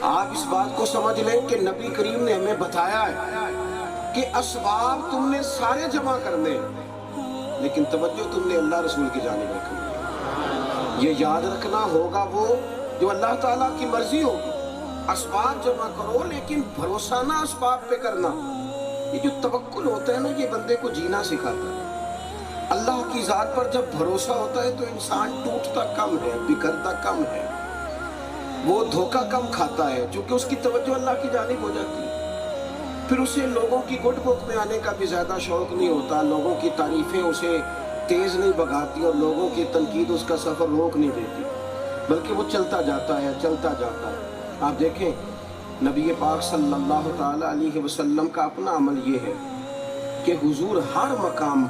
آپ اس بات کو سمجھ لیں کہ نبی کریم نے ہمیں بتایا ہے کہ اسباب تم نے سارے جمع کرنے ہیں، لیکن توجہ تم نے اللہ رسول کی جانب رکھنی ہے۔ یہ یاد رکھنا ہوگا وہ جو اللہ تعالیٰ کی مرضی ہوگی۔ اسباب جمع کرو لیکن بھروسہ نہ اسباب پہ کرنا۔ یہ جو توکل ہوتا ہے نا، یہ بندے کو جینا سکھاتا ہے۔ اللہ کی ذات پر جب بھروسہ ہوتا ہے تو انسان ٹوٹتا کم ہے، بکھرتا کم ہے، وہ دھوکہ کم کھاتا ہے، چونکہ اس کی توجہ اللہ کی جانب ہو جاتی ہے۔ پھر اسے لوگوں کی گٹ بک میں آنے کا بھی زیادہ شوق نہیں ہوتا، لوگوں کی تعریفیں اسے تیز نہیں بگاتی اور لوگوں کی تنقید اس کا سفر روک نہیں دیتی، بلکہ وہ چلتا جاتا ہے، چلتا جاتا ہے۔ آپ دیکھیں نبی پاک صلی اللہ تعالی علیہ وسلم کا اپنا عمل یہ ہے کہ حضور ہر مقام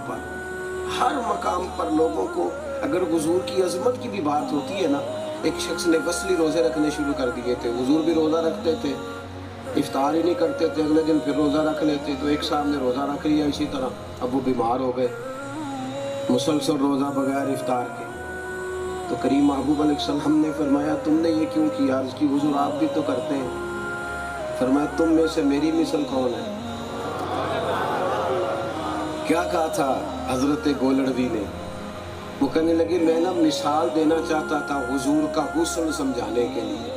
پر لوگوں کو، اگر حضور کی عظمت کی بھی بات ہوتی ہے نا، ایک شخص نے وصلی روزے رکھنے شروع کر دیے تھے، حضور بھی روزہ رکھتے تھے، افطار ہی نہیں کرتے تھے، اگلے دن پھر روزہ رکھ لیتے، تو ایک صاحب نے روزہ رکھ لیا اسی طرح، اب وہ بیمار ہو گئے، مسلسل روزہ بغیر افطار کے۔ تو کریم محبوب علیہ السلام نے فرمایا تم نے یہ کیوں کیا؟ عرض کی حضور آپ بھی تو کرتے ہیں۔ فرمایا تم میں سے میری مثل کون ہے؟ کیا کہا تھا حضرت گولڑوی نے؟ وہ کہنے لگے میں نا مثال دینا چاہتا تھا حضور کا حسن سمجھانے کے لیے،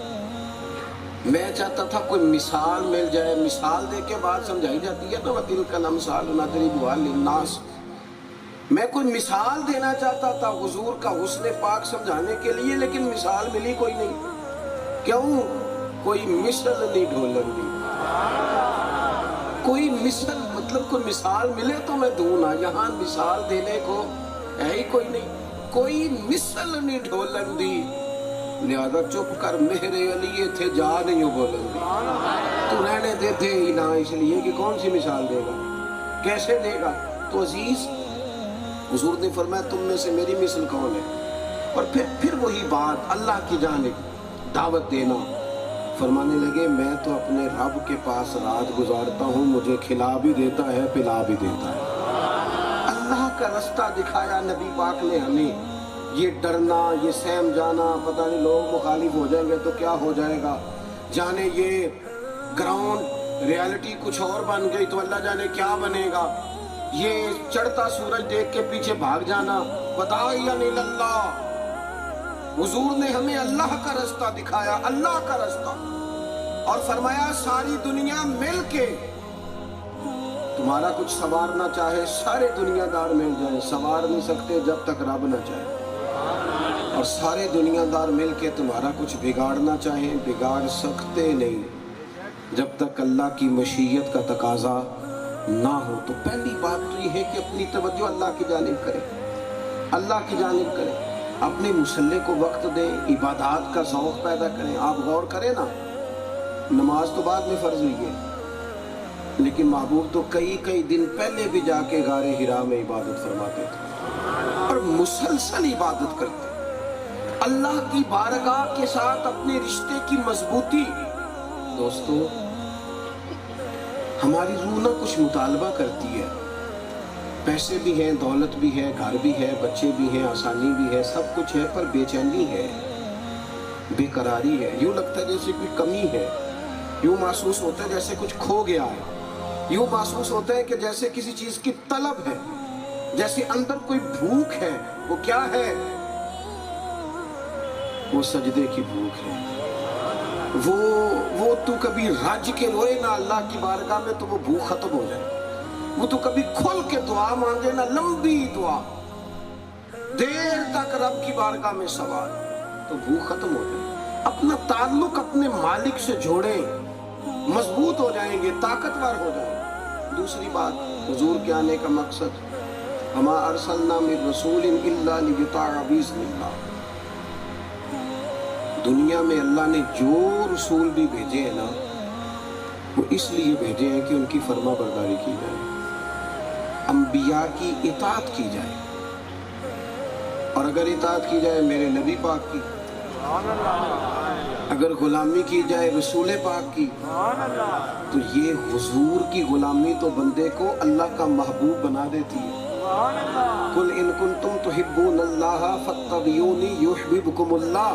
میں چاہتا تھا کوئی مثال مل جائے، مثال دے کے بات سمجھائی جاتی ہے نا، وَتِلْكَ الْأَمْثَالُ نَضْرِبُهَا لِلنَّاسِ، میں کوئی مثال دینا چاہتا تھا حضور کا حسن پاک سمجھانے کے لیے، لیکن مثال ملی کوئی نہیں۔ کیوں؟ کوئی مثل نہیں ڈھولن دی، کوئی مثل مطلب کوئی مثال ملے تو میں دوں نا، یہاں مثال دینے کو ہے ہی کوئی نہیں، کوئی مثل نہیں ڈھولن دی، لہذا چپ کر مہر علی تھے جا نہیں ہو بولن دی، تو رہنے دیتے ہی نہ، اس لیے کہ کون سی مثال دے گا، کیسے دے گا؟ تو عزیز حضور نے فرمایا تم میں سے میری مثل کون ہے؟ اور پھر وہی بات اللہ کی جانب دعوت دینا، فرمانے لگے میں تو اپنے رب کے پاس رات گزارتا ہوں، مجھے کھلا بھی دیتا ہے پلا بھی دیتا ہے۔ اللہ کا رستہ دکھایا نبی پاک نے ہمیں، یہ ڈرنا، یہ سہم جانا، پتہ نہیں لوگ مخالف ہو جائیں گے تو کیا ہو جائے گا، جانے یہ گراؤنڈ ریالٹی کچھ اور بن گئی تو اللہ جانے کیا بنے گا، یہ چڑھتا سورج دیکھ کے پیچھے بھاگ جانا، وداعیا الی اللہ۔ حضور نے ہمیں اللہ کا رستہ دکھایا، اللہ کا رستہ، اور فرمایا ساری دنیا مل کے تمہارا کچھ سنوارنا چاہے، سارے دنیا دار مل جائیں، سنوار نہیں سکتے جب تک رب نہ چاہے، اور سارے دنیا دار مل کے تمہارا کچھ بگاڑنا چاہیں، بگاڑ سکتے نہیں جب تک اللہ کی مشیت کا تقاضا نہ ہو۔ تو پہلی بات تو یہ ہے کہ اپنی توجہ اللہ کی جانب کریں، اللہ کی جانب کریں، اپنے مصلی کو وقت دیں، عبادات کا ذوق پیدا کریں۔ آپ غور کریں نا، نماز تو بعد میں فرض ہوئی ہے، لیکن محبوب تو کئی دن پہلے بھی جا کے غار حرا میں عبادت فرماتے تھے اور مسلسل عبادت کرتے، اللہ کی بارگاہ کے ساتھ اپنے رشتے کی مضبوطی۔ دوستو ہماری روح نہ کچھ مطالبہ کرتی ہے، پیسے بھی ہیں، دولت بھی ہے، گھر بھی ہے، بچے بھی ہیں، آسانی بھی ہے، سب کچھ ہے، پر بے چینی ہے، بے قراری ہے، یوں لگتا ہے جیسے کوئی کمی ہے، یوں محسوس ہوتا ہے جیسے کچھ کھو گیا ہے، یوں محسوس ہوتا ہے کہ جیسے کسی چیز کی طلب ہے، جیسے اندر کوئی بھوک ہے۔ وہ کیا ہے؟ وہ سجدے کی بھوک ہے، وہ تو کبھی رج کے روئے نا اللہ کی بارگاہ میں تو وہ بھوک ختم ہو جائے، وہ تو کبھی کھل کے دعا مانگے نا، لمبی دعا، دیر تک رب کی بارگاہ میں سوال، تو بھوک ختم ہو جائے۔ اپنا تعلق اپنے مالک سے جوڑیں، مضبوط ہو جائیں گے، طاقتور ہو جائیں گے۔ دوسری بات، حضور کے آنے کا مقصد، وما ارسلنا من رسول الا لیطاع باذن اللہ، دنیا میں اللہ نے جو رسول بھی بھیجے ہیں نا، وہ اس لیے بھیجے ہیں کہ ان کی فرما برداری کی جائے، انبیاء کی اطاعت کی جائے، اور اگر اطاعت کی جائے میرے نبی پاک کی، اگر غلامی کی جائے رسول پاک کی، تو یہ حضور کی غلامی تو بندے کو اللہ کا محبوب بنا دیتی ہے۔ قل ان کنتم تحبون اللہ فاتبعونی یحببکم اللہ،